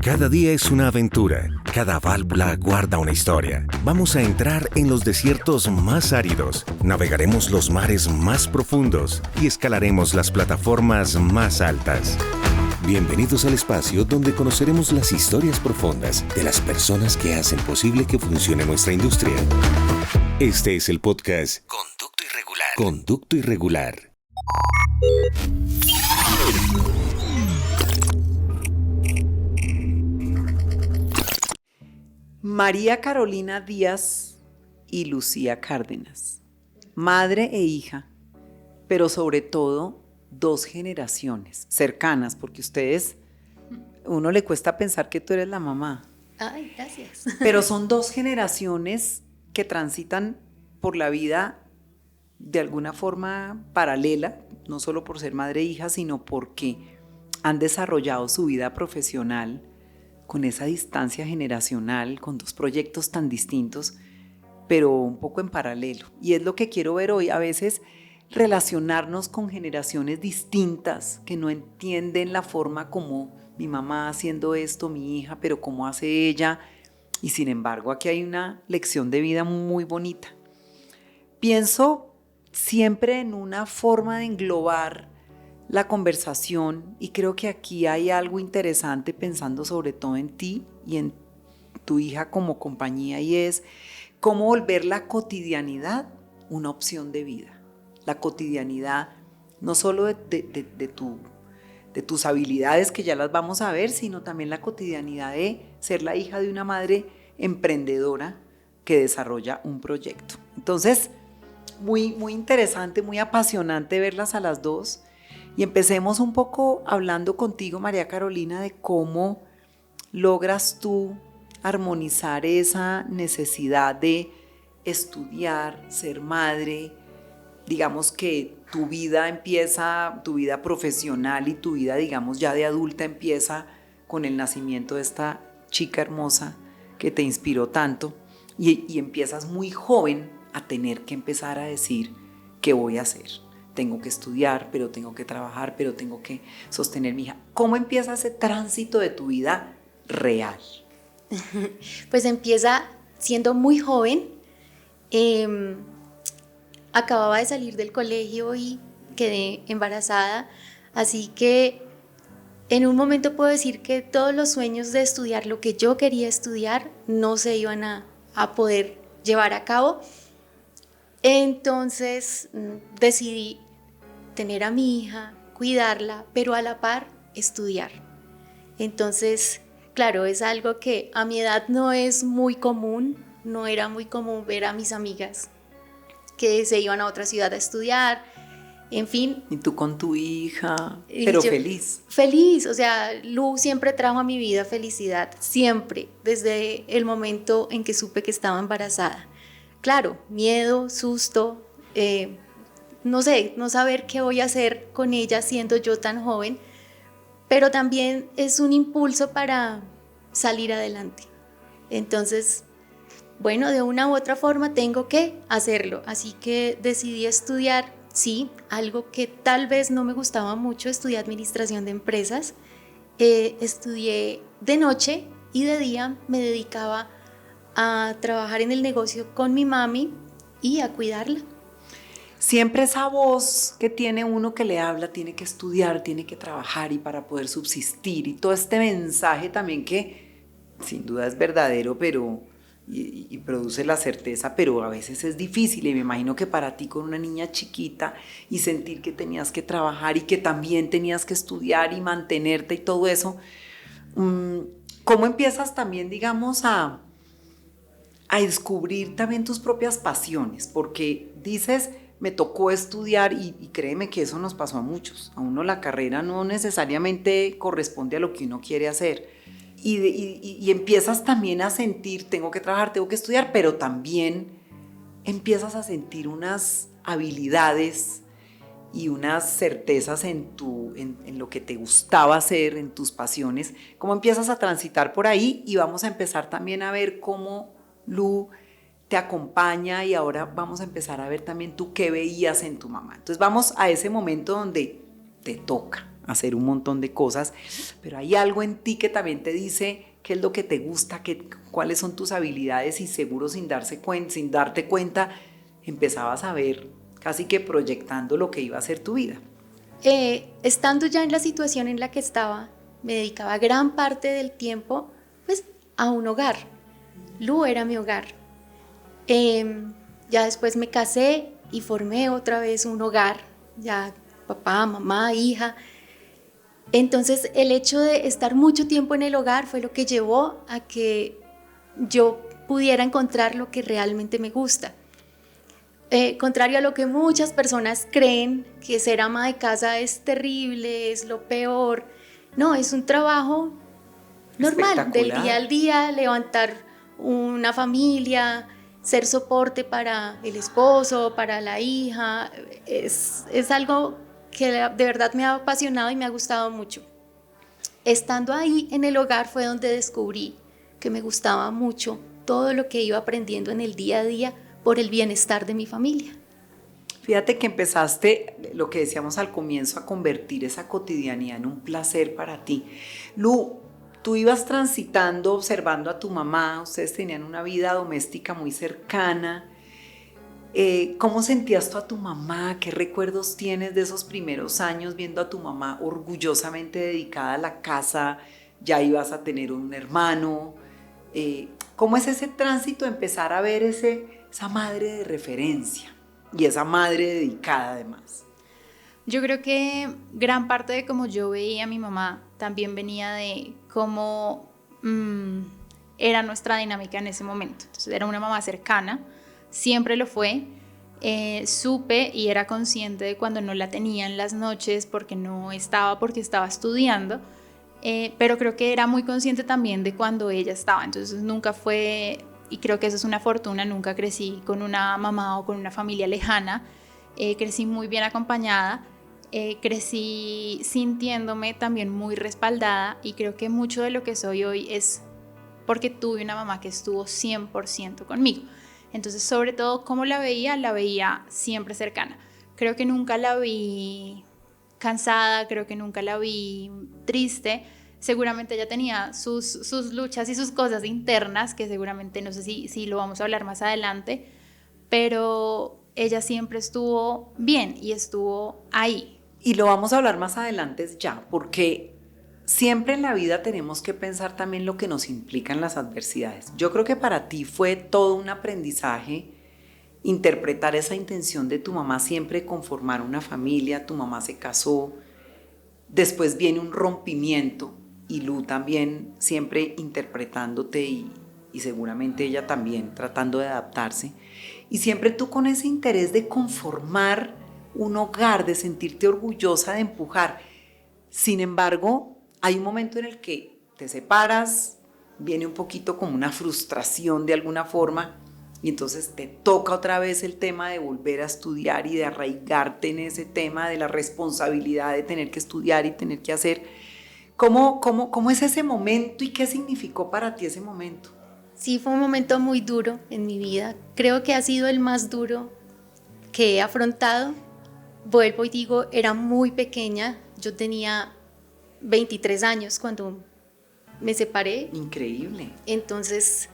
Cada día es una aventura, cada válvula guarda una historia. Vamos a entrar en los desiertos más áridos, navegaremos los mares más profundos y escalaremos las plataformas más altas. Bienvenidos al espacio donde conoceremos las historias profundas de las personas que hacen posible que funcione nuestra industria. Este es el podcast Conducto Irregular. Conducto Irregular. María Carolina Díaz y Lucía Cárdenas, madre e hija, pero sobre todo dos generaciones cercanas, porque uno le cuesta pensar que tú eres la mamá. Ay, gracias. Pero son dos generaciones que transitan por la vida de alguna forma paralela, no solo por ser madre e hija, sino porque han desarrollado su vida profesional con esa distancia generacional, con dos proyectos tan distintos, pero un poco en paralelo. Y es lo que quiero ver hoy, a veces relacionarnos con generaciones distintas que no entienden la forma como mi mamá haciendo esto, mi hija, pero cómo hace ella. Y sin embargo, aquí hay una lección de vida muy bonita. Pienso siempre en una forma de englobar la conversación y creo que aquí hay algo interesante pensando sobre todo en ti y en tu hija como compañía, y es cómo volver la cotidianidad una opción de vida. La cotidianidad no solo de tus habilidades, que ya las vamos a ver, sino también la cotidianidad de ser la hija de una madre emprendedora que desarrolla un proyecto. Entonces, muy interesante, muy apasionante verlas a las dos. Y empecemos un poco hablando contigo, María Carolina, de cómo logras tú armonizar esa necesidad de estudiar, ser madre. Digamos que tu vida profesional y tu vida, digamos, ya de adulta empieza con el nacimiento de esta chica hermosa que te inspiró tanto, y empiezas muy joven a tener que empezar a decir qué voy a hacer. Tengo que estudiar, pero tengo que trabajar, pero tengo que sostener mi hija. ¿Cómo empieza ese tránsito de tu vida real? Pues empieza siendo muy joven. Acababa de salir del colegio y quedé embarazada, así que en un momento puedo decir que todos los sueños de estudiar lo que yo quería estudiar no se iban a poder llevar a cabo. Entonces decidí tener a mi hija, cuidarla, pero a la par estudiar. Entonces, claro, es algo que a mi edad no es muy común, no era muy común ver a mis amigas que se iban a otra ciudad a estudiar, en fin. Y tú con tu hija, pero feliz. Feliz, o sea, Lu siempre trajo a mi vida felicidad, siempre, desde el momento en que supe que estaba embarazada. Claro, miedo, susto, no sé, no saber qué voy a hacer con ella siendo yo tan joven, pero también es un impulso para salir adelante. Entonces, bueno, de una u otra forma tengo que hacerlo, así que decidí estudiar, sí, algo que tal vez no me gustaba mucho, estudié administración de empresas. Estudié de noche y de día me dedicaba a trabajar en el negocio con mi mami y a cuidarla. Siempre esa voz que tiene uno que le habla, tiene que estudiar, tiene que trabajar y para poder subsistir, y todo este mensaje también que sin duda es verdadero, pero y produce la certeza, pero a veces es difícil, y me imagino que para ti con una niña chiquita y sentir que tenías que trabajar y que también tenías que estudiar y mantenerte y todo eso, ¿cómo empiezas también, digamos, a descubrir también tus propias pasiones? Porque dices, me tocó estudiar, y créeme que eso nos pasó a muchos. A uno la carrera no necesariamente corresponde a lo que uno quiere hacer. Y empiezas también a sentir, tengo que trabajar, tengo que estudiar, pero también empiezas a sentir unas habilidades y unas certezas en lo que te gustaba hacer, en tus pasiones. ¿Cómo empiezas a transitar por ahí? Y vamos a empezar también a ver cómo Lu te acompaña, y ahora vamos a empezar a ver también tú qué veías en tu mamá. Entonces vamos a ese momento donde te toca. hacer un montón de cosas, pero hay algo en ti que también te dice qué es lo que te gusta, cuáles son tus habilidades, y seguro sin darte cuenta, empezabas a ver casi que proyectando lo que iba a ser tu vida. Estando ya en la situación en la que estaba, me dedicaba gran parte del tiempo pues, a un hogar. Lu era mi hogar. Ya después me casé y formé otra vez un hogar, ya papá, mamá, hija. Entonces el hecho de estar mucho tiempo en el hogar fue lo que llevó a que yo pudiera encontrar lo que realmente me gusta. Contrario a lo que muchas personas creen, que ser ama de casa es terrible, es lo peor. No, es un trabajo normal, del día al día, levantar una familia, ser soporte para el esposo, para la hija. Es algo que de verdad me ha apasionado y me ha gustado mucho. Estando ahí en el hogar fue donde descubrí que me gustaba mucho todo lo que iba aprendiendo en el día a día por el bienestar de mi familia. Fíjate que empezaste, lo que decíamos al comienzo, a convertir esa cotidianidad en un placer para ti. Lu, tú ibas transitando, observando a tu mamá, ustedes tenían una vida doméstica muy cercana. ¿Cómo sentías tú a tu mamá? ¿Qué recuerdos tienes de esos primeros años viendo a tu mamá orgullosamente dedicada a la casa? Ya ibas a tener un hermano. ¿Cómo es ese tránsito, empezar a ver esa madre de referencia y esa madre dedicada además? Yo creo que gran parte de cómo yo veía a mi mamá también venía de cómo era nuestra dinámica en ese momento. Entonces era una mamá cercana, siempre lo fue. Supe y era consciente de cuando no la tenía en las noches porque estaba estudiando, pero creo que era muy consciente también de cuando ella estaba. Entonces nunca fue, y creo que eso es una fortuna, nunca crecí con una mamá o con una familia lejana. Crecí muy bien acompañada, crecí sintiéndome también muy respaldada, y creo que mucho de lo que soy hoy es porque tuve una mamá que estuvo 100% conmigo. Entonces, sobre todo, ¿cómo la veía siempre cercana. Creo que nunca la vi cansada, creo que nunca la vi triste. Seguramente ella tenía sus luchas y sus cosas internas, que seguramente no sé si lo vamos a hablar más adelante, pero ella siempre estuvo bien y estuvo ahí. Y lo vamos a hablar más adelante ya, porque siempre en la vida tenemos que pensar también lo que nos implican las adversidades. Yo creo que para ti fue todo un aprendizaje interpretar esa intención de tu mamá siempre con formar una familia. Tu mamá se casó, después viene un rompimiento, y Lu también siempre interpretándote y seguramente ella también tratando de adaptarse, y siempre tú con ese interés de conformar un hogar, de sentirte orgullosa, de empujar. Sin embargo, hay un momento en el que te separas, viene un poquito como una frustración de alguna forma, y entonces te toca otra vez el tema de volver a estudiar y de arraigarte en ese tema de la responsabilidad de tener que estudiar y tener que hacer. ¿Cómo es ese momento y qué significó para ti ese momento? Sí, fue un momento muy duro en mi vida. Creo que ha sido el más duro que he afrontado. Vuelvo y digo, era muy pequeña. Yo tenía 23 años cuando me separé. Increíble. Entonces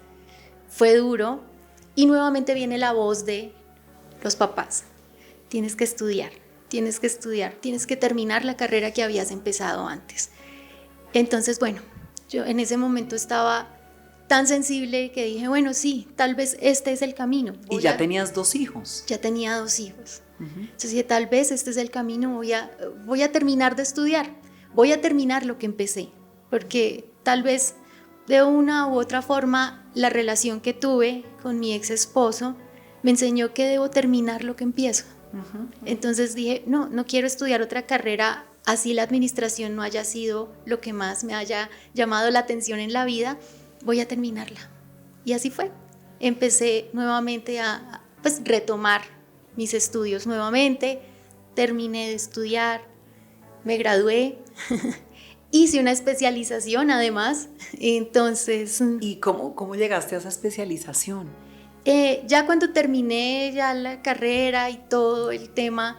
fue duro. Y nuevamente viene la voz de los papás. Tienes que estudiar, tienes que terminar la carrera que habías empezado antes. Entonces, bueno, yo en ese momento estaba tan sensible que dije, bueno, sí, tal vez este es el camino. ¿Y ya tenías 2 hijos? Ya tenía 2 hijos. Entonces dije, tal vez este es el camino, voy a terminar de estudiar, voy a terminar lo que empecé, porque tal vez de una u otra forma la relación que tuve con mi ex esposo me enseñó que debo terminar lo que empiezo. Entonces dije, no quiero estudiar otra carrera, así la administración no haya sido lo que más me haya llamado la atención en la vida, voy a terminarla. Y así fue. Empecé nuevamente a retomar mis estudios nuevamente, terminé de estudiar, me gradué, hice una especialización además, entonces... ¿Y cómo llegaste a esa especialización? Ya cuando terminé ya la carrera y todo el tema,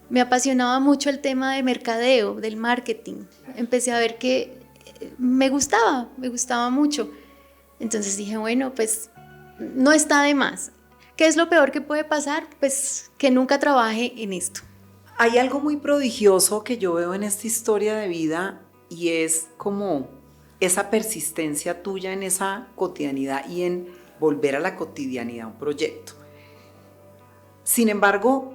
me apasionaba mucho el tema de mercadeo, del marketing. Empecé a ver que me gustaba mucho. Entonces dije, bueno, pues no está de más. ¿Qué es lo peor que puede pasar? Pues que nunca trabaje en esto. Hay algo muy prodigioso que yo veo en esta historia de vida y es como esa persistencia tuya en esa cotidianidad y en volver a la cotidianidad un proyecto. Sin embargo,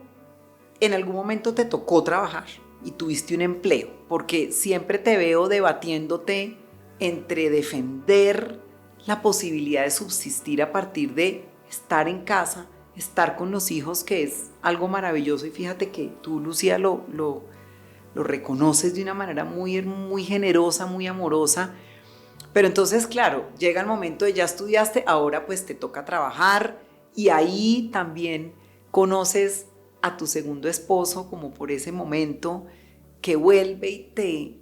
en algún momento te tocó trabajar y tuviste un empleo, porque siempre te veo debatiéndote entre defender la posibilidad de subsistir a partir de estar en casa, estar con los hijos, que es algo maravilloso, y fíjate que tú, Lucía, lo reconoces de una manera muy, muy generosa, muy amorosa. Pero entonces, claro, llega el momento de ya estudiaste, ahora pues te toca trabajar, y ahí también conoces a tu segundo esposo, como por ese momento que vuelve y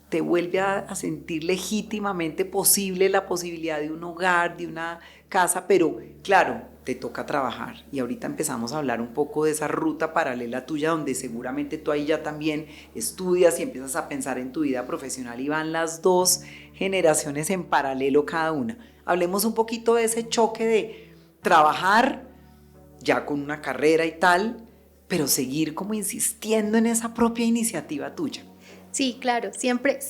te vuelve a sentir legítimamente posible la posibilidad de un hogar, de una casa, pero claro, te toca trabajar. Y ahorita empezamos a hablar un poco de esa ruta paralela tuya, donde seguramente tú ahí ya también estudias y empiezas a pensar en tu vida profesional, y van las dos generaciones en paralelo cada una. Hablemos un poquito de ese choque de trabajar ya con una carrera y tal, pero seguir como insistiendo en esa propia iniciativa tuya. Sí, claro, siempre,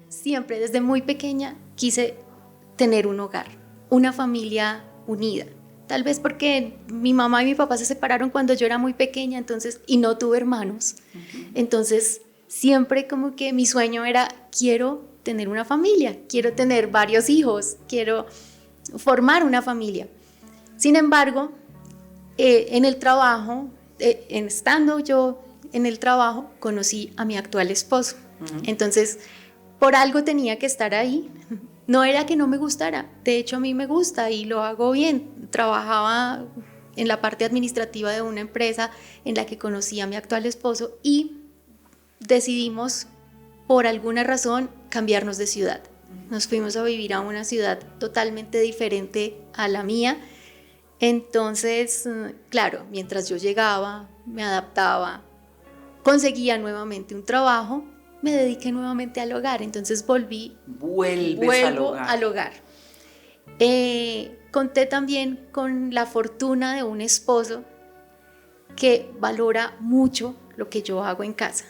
desde muy pequeña quise tener un hogar, una familia unida. Tal vez porque mi mamá y mi papá se separaron cuando yo era muy pequeña, entonces, y no tuve hermanos. Entonces, siempre como que mi sueño era, quiero tener una familia, quiero tener varios hijos, quiero formar una familia. Sin embargo, en el trabajo, estando yo en el trabajo, conocí a mi actual esposo. Entonces, por algo tenía que estar ahí. No era que no me gustara, de hecho a mí me gusta y lo hago bien. Trabajaba en la parte administrativa de una empresa en la que conocí a mi actual esposo y decidimos, por alguna razón, cambiarnos de ciudad. Nos fuimos a vivir a una ciudad totalmente diferente a la mía. Entonces, claro, mientras yo llegaba, me adaptaba, conseguía nuevamente un trabajo, me dediqué nuevamente al hogar, entonces vuelvo al hogar. Conté también con la fortuna de un esposo que valora mucho lo que yo hago en casa,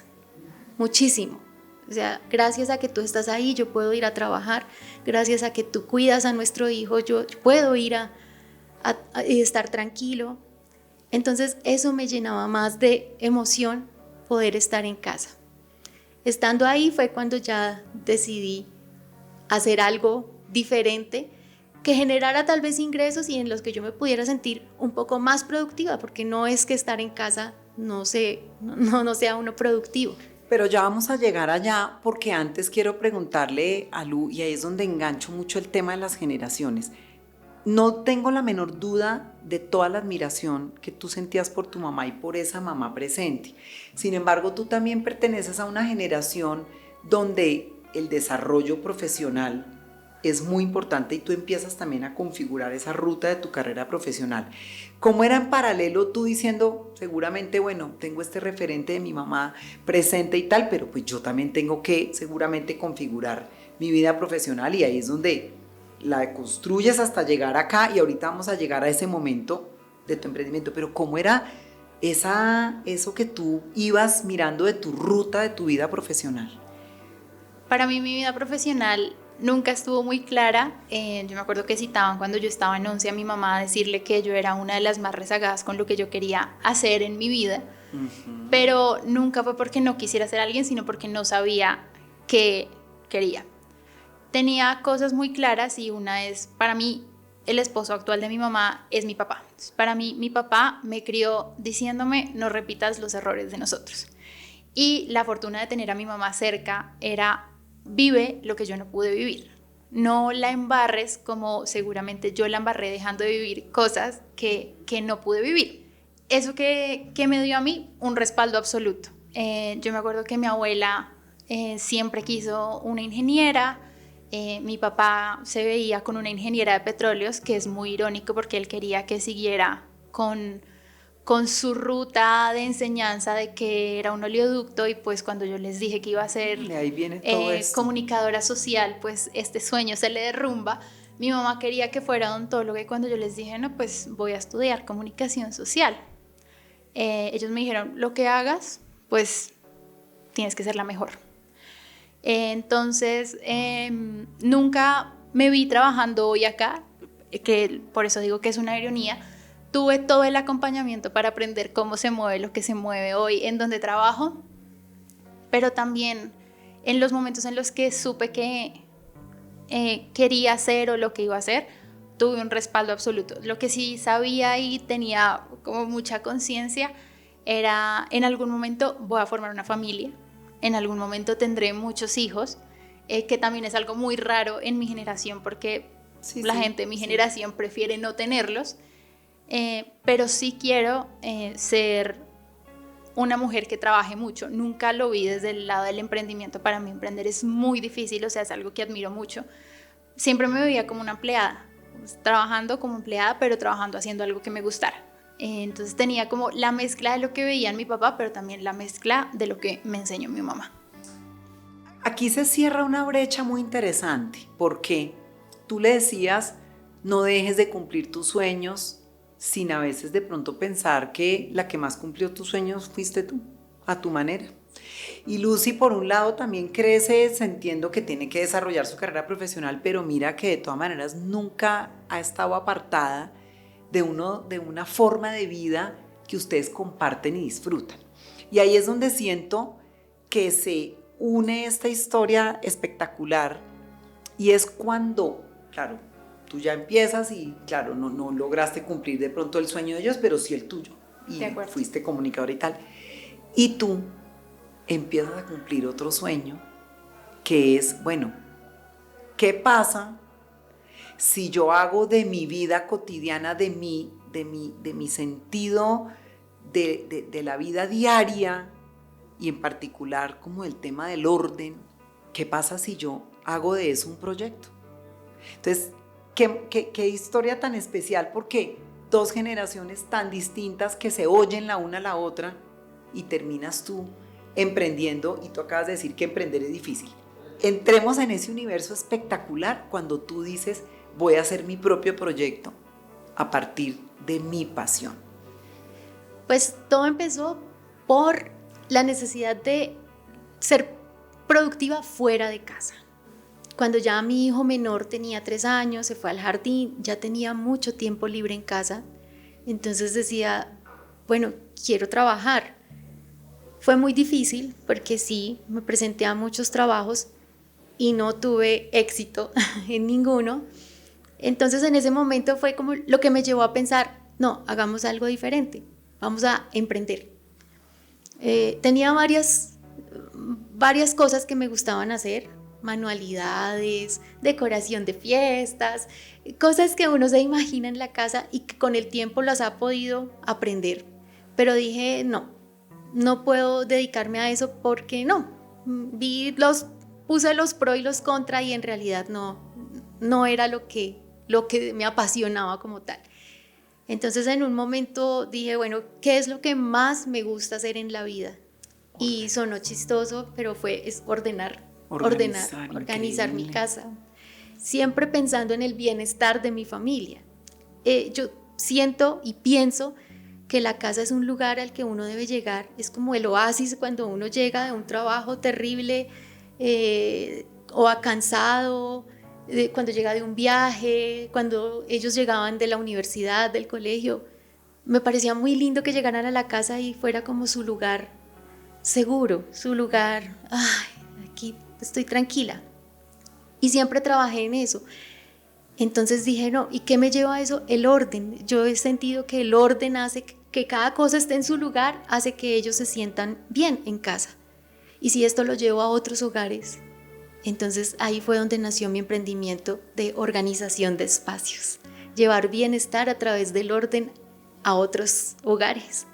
muchísimo. O sea, gracias a que tú estás ahí, yo puedo ir a trabajar, gracias a que tú cuidas a nuestro hijo, yo puedo ir a estar tranquilo. Entonces eso me llenaba más de emoción, poder estar en casa. Estando ahí fue cuando ya decidí hacer algo diferente que generara tal vez ingresos y en los que yo me pudiera sentir un poco más productiva, porque no es que estar en casa no sea uno productivo. Pero ya vamos a llegar allá, porque antes quiero preguntarle a Lu, y ahí es donde engancho mucho el tema de las generaciones. No tengo la menor duda de toda la admiración que tú sentías por tu mamá y por esa mamá presente. Sin embargo, tú también perteneces a una generación donde el desarrollo profesional es muy importante y tú empiezas también a configurar esa ruta de tu carrera profesional. ¿Cómo era en paralelo tú diciendo, seguramente, bueno, tengo este referente de mi mamá presente y tal, pero pues yo también tengo que seguramente configurar mi vida profesional, y ahí es donde la construyes hasta llegar acá, y ahorita vamos a llegar a ese momento de tu emprendimiento? Pero ¿cómo era eso que tú ibas mirando de tu ruta de tu vida profesional? Para mí mi vida profesional nunca estuvo muy clara. Yo me acuerdo que citaban cuando yo estaba en 11 a mi mamá a decirle que yo era una de las más rezagadas con lo que yo quería hacer en mi vida, pero nunca fue porque no quisiera ser alguien, sino porque no sabía qué quería. Tenía cosas muy claras, y una es, para mí, el esposo actual de mi mamá es mi papá. Para mí, mi papá me crió diciéndome, no repitas los errores de nosotros. Y la fortuna de tener a mi mamá cerca era, vive lo que yo no pude vivir. No la embarres como seguramente yo la embarré dejando de vivir cosas que no pude vivir. Eso que me dio a mí un respaldo absoluto. Yo me acuerdo que mi abuela siempre quiso una ingeniera. Mi papá se veía con una ingeniera de petróleos, que es muy irónico porque él quería que siguiera con con su ruta de enseñanza de que era un oleoducto, y pues cuando yo les dije que iba a ser De ahí viene todo esto. comunicadora social, pues este sueño se le derrumba. Mi mamá quería que fuera odontóloga, y cuando yo les dije, no, pues voy a estudiar comunicación social, ellos me dijeron, lo que hagas, pues tienes que ser la mejor. Entonces, nunca me vi trabajando hoy acá, que por eso digo que es una ironía. Tuve todo el acompañamiento para aprender cómo se mueve lo que se mueve hoy en donde trabajo, pero también en los momentos en los que supe que quería hacer o lo que iba a hacer, tuve un respaldo absoluto. Lo que sí sabía y tenía como mucha conciencia era, en algún momento voy a formar una familia, en algún momento tendré muchos hijos, que también es algo muy raro en mi generación, porque la gente de mi generación prefiere no tenerlos. Pero sí quiero ser una mujer que trabaje mucho. Nunca lo vi desde el lado del emprendimiento. Para mí emprender es muy difícil, o sea, es algo que admiro mucho. Siempre me veía como una empleada, trabajando como empleada, pero trabajando haciendo algo que me gustara. Entonces tenía como la mezcla de lo que veía en mi papá, pero también la mezcla de lo que me enseñó mi mamá. Aquí se cierra una brecha muy interesante, porque tú le decías, no dejes de cumplir tus sueños, sin a veces de pronto pensar que la que más cumplió tus sueños fuiste tú, a tu manera. Y Lucy, por un lado, también crece sintiendo que tiene que desarrollar su carrera profesional, pero mira que de todas maneras nunca ha estado apartada de una forma de vida que ustedes comparten y disfrutan. Y ahí es donde siento que se une esta historia espectacular, y es cuando, claro, tú ya empiezas y claro, no lograste cumplir de pronto el sueño de ellos, pero sí el tuyo, y fuiste comunicadora y tal, y tú empiezas a cumplir otro sueño, que es, bueno, ¿qué pasa si yo hago de mi vida cotidiana, de mi sentido de la vida diaria, y en particular como el tema del orden, qué pasa si yo hago de eso un proyecto? Entonces, ¿Qué historia tan especial? Porque dos generaciones tan distintas que se oyen la una a la otra, y terminas tú emprendiendo, y tú acabas de decir que emprender es difícil. Entremos en ese universo espectacular cuando tú dices, voy a hacer mi propio proyecto a partir de mi pasión. Pues todo empezó por la necesidad de ser productiva fuera de casa. Cuando ya mi hijo menor tenía 3 años, se fue al jardín, ya tenía mucho tiempo libre en casa, entonces decía, bueno, quiero trabajar. Fue muy difícil porque sí, me presenté a muchos trabajos y no tuve éxito en ninguno. Entonces en ese momento fue como lo que me llevó a pensar, no, hagamos algo diferente, vamos a emprender. Tenía varias cosas que me gustaban hacer, manualidades, decoración de fiestas, cosas que uno se imagina en la casa y que con el tiempo las ha podido aprender. Pero dije, no puedo dedicarme a eso porque no. Puse los pros y los contra, y en realidad no era lo que me apasionaba como tal. Entonces en un momento dije, bueno, ¿qué es lo que más me gusta hacer en la vida? Y sonó chistoso, pero es organizar mi casa, siempre pensando en el bienestar de mi familia. Yo siento y pienso que la casa es un lugar al que uno debe llegar, es como el oasis cuando uno llega de un trabajo terrible o cansado, cuando llega de un viaje, cuando ellos llegaban de la universidad, del colegio. Me parecía muy lindo que llegaran a la casa y fuera como su lugar seguro, su lugar, aquí estoy tranquila. Y siempre trabajé en eso. Entonces dije, no, ¿y qué me lleva a eso? El orden. Yo he sentido que el orden hace que cada cosa esté en su lugar, hace que ellos se sientan bien en casa. Y si esto lo llevo a otros hogares, entonces ahí fue donde nació mi emprendimiento de organización de espacios. Llevar bienestar a través del orden a otros hogares.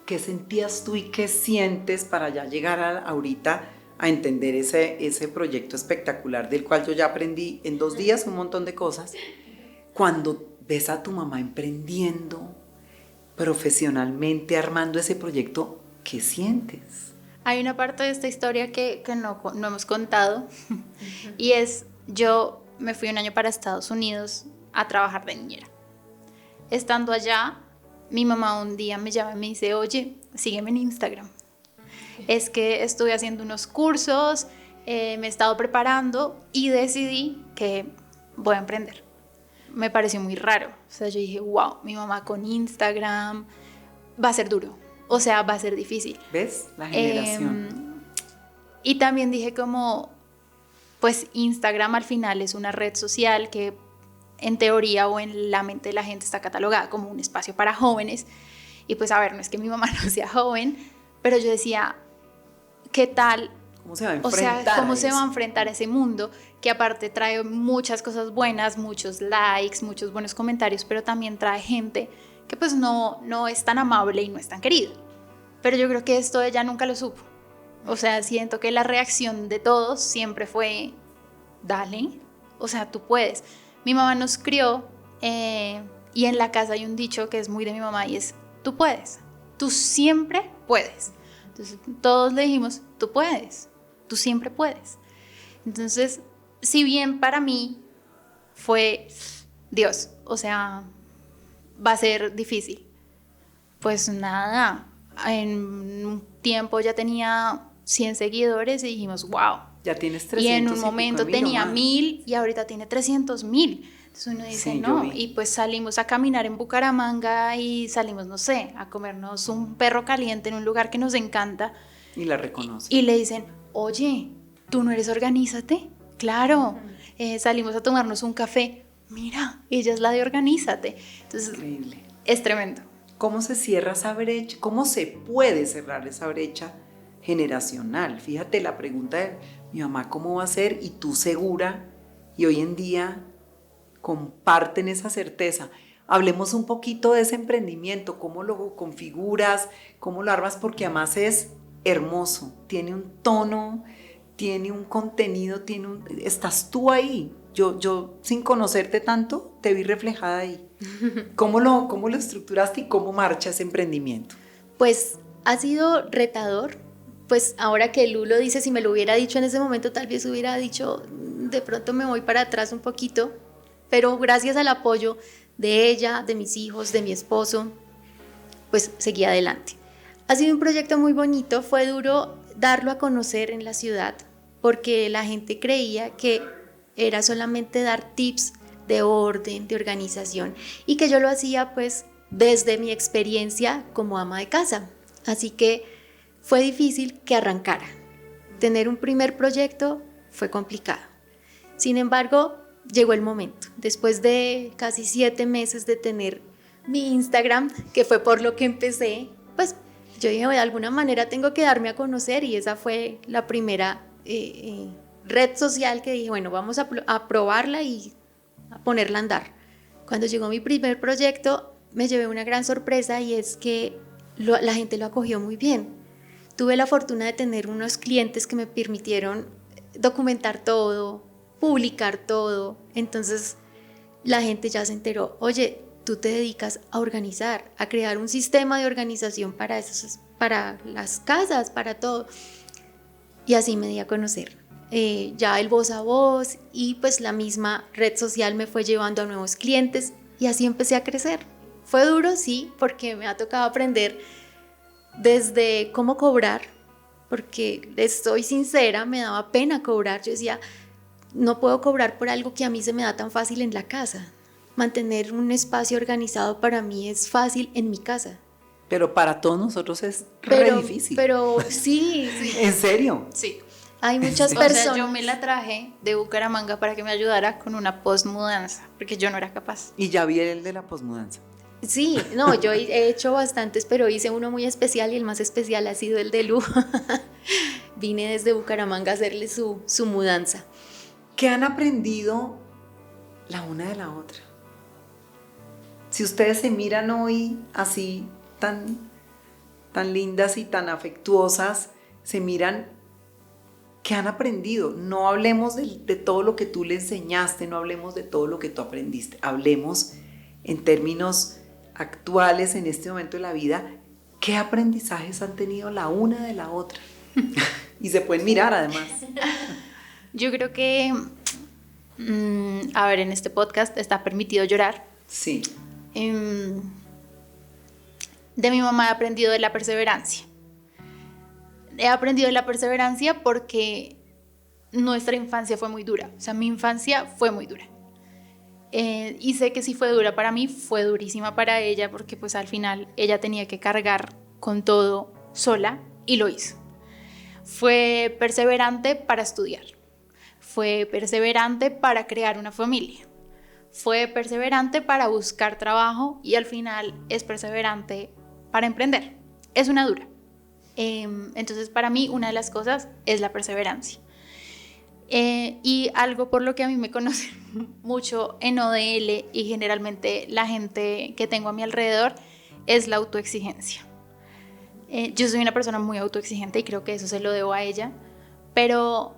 ¿Qué sentías tú y qué sientes para ya llegar ahorita a entender ese proyecto espectacular del cual yo ya aprendí en 2 días un montón de cosas? Cuando ves a tu mamá emprendiendo profesionalmente armando ese proyecto, ¿qué sientes? Hay una parte de esta historia que no hemos contado y es, yo me fui un año para Estados Unidos a trabajar de niñera. Estando allá, mi mamá un día me llama y me dice, oye, sígueme en Instagram. Es que estuve haciendo unos cursos, me he estado preparando y decidí que voy a emprender. Me pareció muy raro. O sea, yo dije, wow, mi mamá con Instagram va a ser duro. O sea, va a ser difícil. ¿Ves? La generación. Y también dije como, pues Instagram al final es una red social que en teoría o en la mente de la gente está catalogada como un espacio para jóvenes. Y pues a ver, no es que mi mamá no sea joven, pero yo decía, ¿qué tal? ¿Cómo se va a O enfrentar sea, ¿cómo se eso? va a enfrentar a ese mundo que aparte trae muchas cosas buenas, muchos likes, muchos buenos comentarios, pero también trae gente que pues no es tan amable y no es tan querida? Pero yo creo que esto ella nunca lo supo. O sea, siento que la reacción de todos siempre fue, dale, o sea, tú puedes. Mi mamá nos crió y en la casa hay un dicho que es muy de mi mamá y es, tú puedes, tú siempre puedes. Entonces todos le dijimos, tú puedes, tú siempre puedes. Entonces, si bien para mí fue Dios, o sea, va a ser difícil, pues nada, en un tiempo ya tenía 100 seguidores y dijimos, wow. Ya tienes 300 Y en un y pico momento mil tenía nomás. 1000 y ahorita tiene 300,000. Entonces uno dice, Sí, yo no, vi. y pues salimos a caminar en Bucaramanga y salimos, no sé, a comernos un perro caliente en un lugar que nos encanta. Y la reconoce. Y le dicen, oye, ¿tú no eres Organízate? Claro. Salimos a tomarnos un café. Mira, ella es la de Organízate. Entonces, Increíble. es tremendo. ¿Cómo se cierra esa brecha? ¿Cómo se puede cerrar esa brecha generacional? Fíjate la pregunta de mi mamá, ¿cómo va a ser? Y tú segura, y hoy en día comparten esa certeza. Hablemos un poquito de ese emprendimiento, cómo lo configuras, cómo lo armas, porque además es hermoso, tiene un tono, tiene un contenido, estás tú ahí. Yo sin conocerte tanto, te vi reflejada ahí. ¿Cómo lo estructuraste y cómo marcha ese emprendimiento? Pues ha sido retador. Pues ahora que Lu lo dice, si me lo hubiera dicho en ese momento, tal vez hubiera dicho, de pronto me voy para atrás un poquito, pero gracias al apoyo de ella, de mis hijos, de mi esposo, pues seguí adelante. Ha sido un proyecto muy bonito, fue duro darlo a conocer en la ciudad, porque la gente creía que era solamente dar tips de orden, de organización, y que yo lo hacía pues desde mi experiencia como ama de casa. Así que fue difícil que arrancara. Tener un primer proyecto fue complicado. Sin embargo, llegó el momento. Después de casi 7 meses de tener mi Instagram, que fue por lo que empecé, pues yo dije, de alguna manera tengo que darme a conocer, y esa fue la primera red social que dije, bueno, vamos a probarla y a ponerla a andar. Cuando llegó mi primer proyecto, me llevé una gran sorpresa, y es que la gente lo acogió muy bien. Tuve la fortuna de tener unos clientes que me permitieron documentar todo, publicar todo. Entonces la gente ya se enteró, oye, tú te dedicas a organizar, a crear un sistema de organización para las casas, para todo. Y así me di a conocer. Ya el voz a voz, y pues la misma red social me fue llevando a nuevos clientes, y así empecé a crecer. Fue duro, sí, porque me ha tocado aprender desde cómo cobrar, porque estoy sincera, me daba pena cobrar. Yo decía, no puedo cobrar por algo que a mí se me da tan fácil en la casa. Mantener un espacio organizado para mí es fácil en mi casa. Pero para todos nosotros es re difícil. Pero sí, ¿En serio? Sí. hay muchas O personas. sea, yo me la traje de Bucaramanga para que me ayudara con una postmudanza, porque yo no era capaz. Y ya vi el de la posmudanza. Sí, no, yo he hecho bastantes, pero hice uno muy especial, y el más especial ha sido el de Lu. Vine desde Bucaramanga a hacerle su mudanza. ¿Qué han aprendido la una de la otra? Si ustedes se miran hoy así tan lindas y tan afectuosas, se miran, ¿qué han aprendido? No hablemos de todo lo que tú le enseñaste, no hablemos de todo lo que tú aprendiste, hablemos en términos actuales en este momento de la vida, ¿qué aprendizajes han tenido la una de la otra? Y se pueden mirar además. Yo creo que, a ver, en este podcast está permitido llorar. Sí. De mi mamá he aprendido de la perseverancia. He aprendido de la perseverancia porque nuestra infancia fue muy dura. O sea, mi infancia fue muy dura. Y sé que si fue dura para mí, fue durísima para ella, porque pues al final ella tenía que cargar con todo sola y lo hizo. Fue perseverante para estudiar. Fue perseverante para crear una familia. Fue perseverante para buscar trabajo y al final es perseverante para emprender. Es una dura. Entonces para mí una de las cosas es la perseverancia. Y algo por lo que a mí me conocen mucho en ODL y generalmente la gente que tengo a mi alrededor es la autoexigencia. Yo soy una persona muy autoexigente y creo que eso se lo debo a ella, pero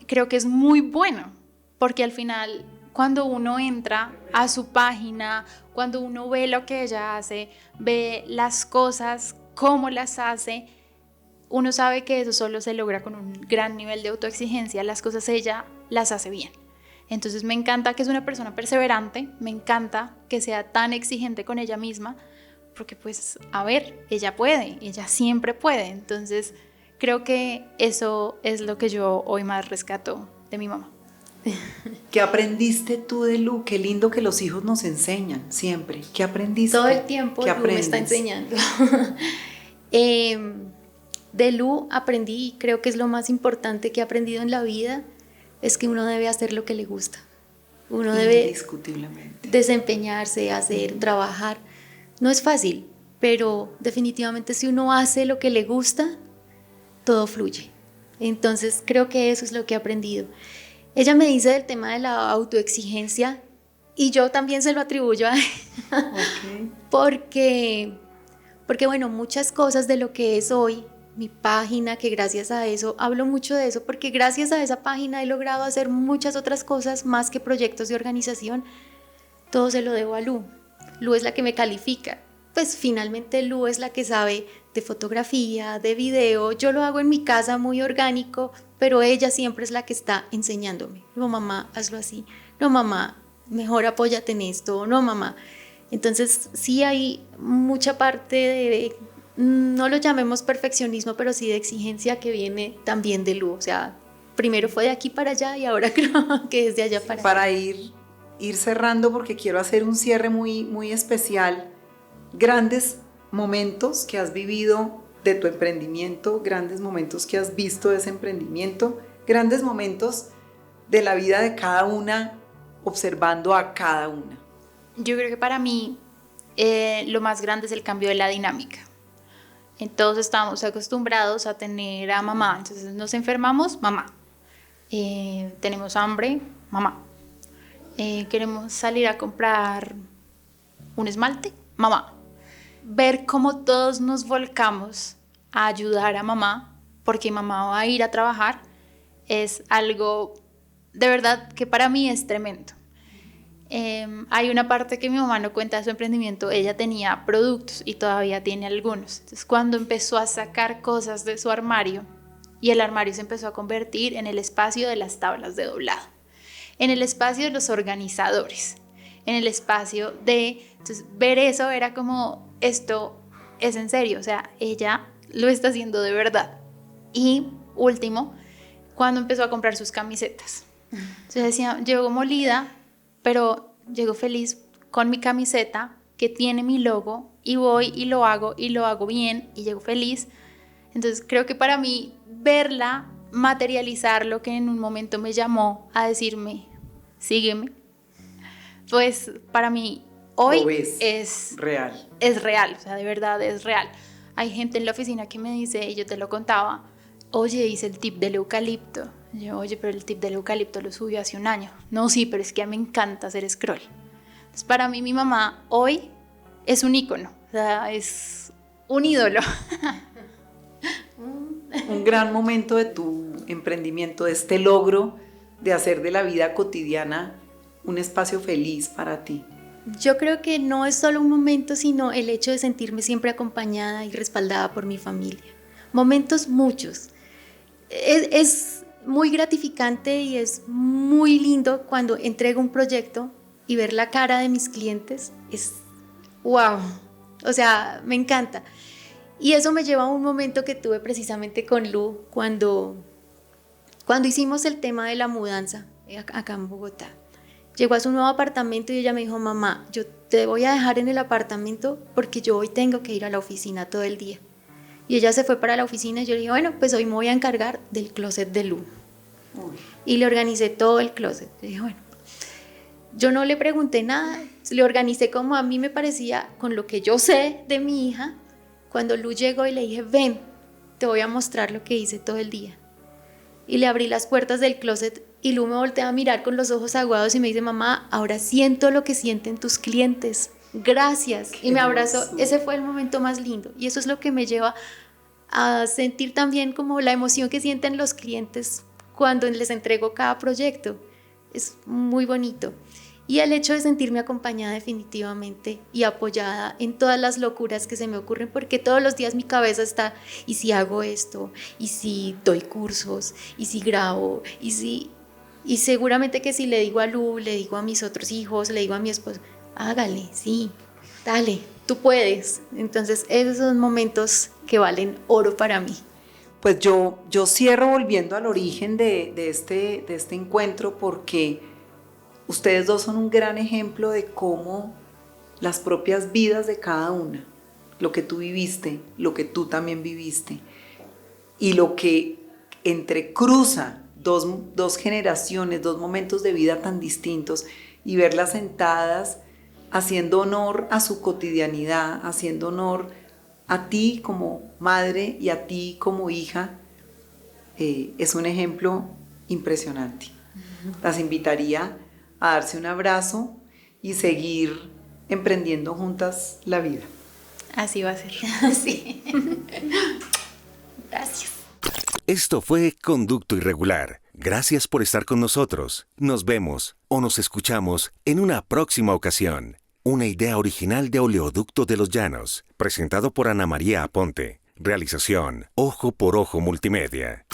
creo que es muy bueno porque al final cuando uno entra a su página, cuando uno ve lo que ella hace, ve las cosas, cómo las hace, uno sabe que eso solo se logra con un gran nivel de autoexigencia. Las cosas ella las hace bien. Entonces me encanta que es una persona perseverante, me encanta que sea tan exigente con ella misma, porque pues, a ver, ella puede, ella siempre puede. Entonces creo que eso es lo que yo hoy más rescato de mi mamá. ¿Qué aprendiste tú de Lu? Qué lindo que los hijos nos enseñan siempre. ¿Qué aprendiste? Todo el tiempo Lu me está enseñando. De Lu aprendí, y creo que es lo más importante que he aprendido en la vida, es que uno debe hacer lo que le gusta. Uno debe indiscutiblemente desempeñarse, hacer, trabajar. No es fácil, pero definitivamente si uno hace lo que le gusta, todo fluye. Entonces creo que eso es lo que he aprendido. Ella me dice del tema de la autoexigencia y yo también se lo atribuyo a ella. Okay. Porque bueno, muchas cosas de lo que es hoy, mi página, que gracias a eso, hablo mucho de eso, porque gracias a esa página he logrado hacer muchas otras cosas más que proyectos de organización. Todo se lo debo a Lu. Lu es la que me califica. Pues finalmente Lu es la que sabe de fotografía, de video. Yo lo hago en mi casa muy orgánico, pero ella siempre es la que está enseñándome. No, mamá, hazlo así. No, mamá, mejor apóyate en esto. No, mamá. Entonces sí hay mucha parte de, no lo llamemos perfeccionismo, pero sí de exigencia que viene también de Lu. O sea, primero fue de aquí para allá y ahora creo que es de allá para acá. Para ir cerrando, porque quiero hacer un cierre muy, muy especial. Grandes momentos que has vivido de tu emprendimiento, grandes momentos que has visto de ese emprendimiento, grandes momentos de la vida de cada una, observando a cada una. Yo creo que para mí lo más grande es el cambio de la dinámica. Todos estamos acostumbrados a tener a mamá, entonces nos enfermamos, mamá. Tenemos hambre, mamá. Queremos salir a comprar un esmalte, mamá. Ver cómo todos nos volcamos a ayudar a mamá, porque mamá va a ir a trabajar, es algo de verdad que para mí es tremendo. Hay una parte que mi mamá no cuenta de su emprendimiento. Ella tenía productos y todavía tiene algunos. Entonces cuando empezó a sacar cosas de su armario, y el armario se empezó a convertir en el espacio de las tablas de doblado, en el espacio de los organizadores, en el espacio de... Entonces ver eso era como, esto es en serio, o sea, ella lo está haciendo de verdad. Y último, cuando empezó a comprar sus camisetas. Entonces decía, llego molida, pero llego feliz con mi camiseta que tiene mi logo y voy y lo hago bien y llego feliz. Entonces creo que para mí verla materializar lo que en un momento me llamó a decirme, sígueme, pues para mí hoy es real. Es real, o sea, de verdad es real. Hay gente en la oficina que me dice, y yo te lo contaba, oye, hice el tip del eucalipto. Yo, oye, pero el tip del eucalipto lo subió hace un año. No, sí, pero es que a mí me encanta hacer scroll. Entonces, para mí, mi mamá hoy es un ícono, o sea, es un ídolo. Un gran momento de tu emprendimiento, de este logro de hacer de la vida cotidiana un espacio feliz para ti. Yo creo que no es solo un momento, sino el hecho de sentirme siempre acompañada y respaldada por mi familia. Momentos muchos. Es muy gratificante y es muy lindo cuando entrego un proyecto y ver la cara de mis clientes. Es wow. O sea, me encanta. Y eso me lleva a un momento que tuve precisamente con Lu cuando hicimos el tema de la mudanza acá en Bogotá. Llegó a su nuevo apartamento y ella me dijo, mamá, yo te voy a dejar en el apartamento porque yo hoy tengo que ir a la oficina todo el día. Y ella se fue para la oficina y yo le dije, bueno, pues hoy me voy a encargar del closet de Lu. Y le organicé todo el closet. Le dije, bueno, yo no le pregunté nada, le organicé como a mí me parecía, con lo que yo sé de mi hija. Cuando Lu llegó y le dije, ven, te voy a mostrar lo que hice todo el día. Y le abrí las puertas del closet y Lu me voltea a mirar con los ojos aguados y me dice, mamá, ahora siento lo que sienten tus clientes. Gracias. Y me abrazó. Ese fue el momento más lindo. Y eso es lo que me lleva a sentir también como la emoción que sienten los clientes cuando les entrego cada proyecto. Es muy bonito. Y el hecho de sentirme acompañada definitivamente y apoyada en todas las locuras que se me ocurren, porque todos los días mi cabeza está, ¿y si hago esto? ¿Y si doy cursos? ¿Y si grabo? Y seguramente que si le digo a Lu, le digo a mis otros hijos, le digo a mi esposo, hágale, sí, dale, tú puedes. Entonces esos son momentos que valen oro para mí. Pues yo cierro volviendo al origen de este encuentro, porque ustedes dos son un gran ejemplo de cómo las propias vidas de cada una, lo que tú viviste, lo que tú también viviste, y lo que entrecruza dos generaciones, dos momentos de vida tan distintos, y verlas sentadas haciendo honor a su cotidianidad, haciendo honor a ti como madre y a ti como hija, es un ejemplo impresionante. Las invitaría a darse un abrazo y seguir emprendiendo juntas la vida. Así va a ser. Sí. Gracias. Esto fue Conducto Irregular. Gracias por estar con nosotros. Nos vemos o nos escuchamos en una próxima ocasión. Una idea original de Oleoducto de los Llanos, presentado por Ana María Aponte. Realización Ojo por Ojo Multimedia.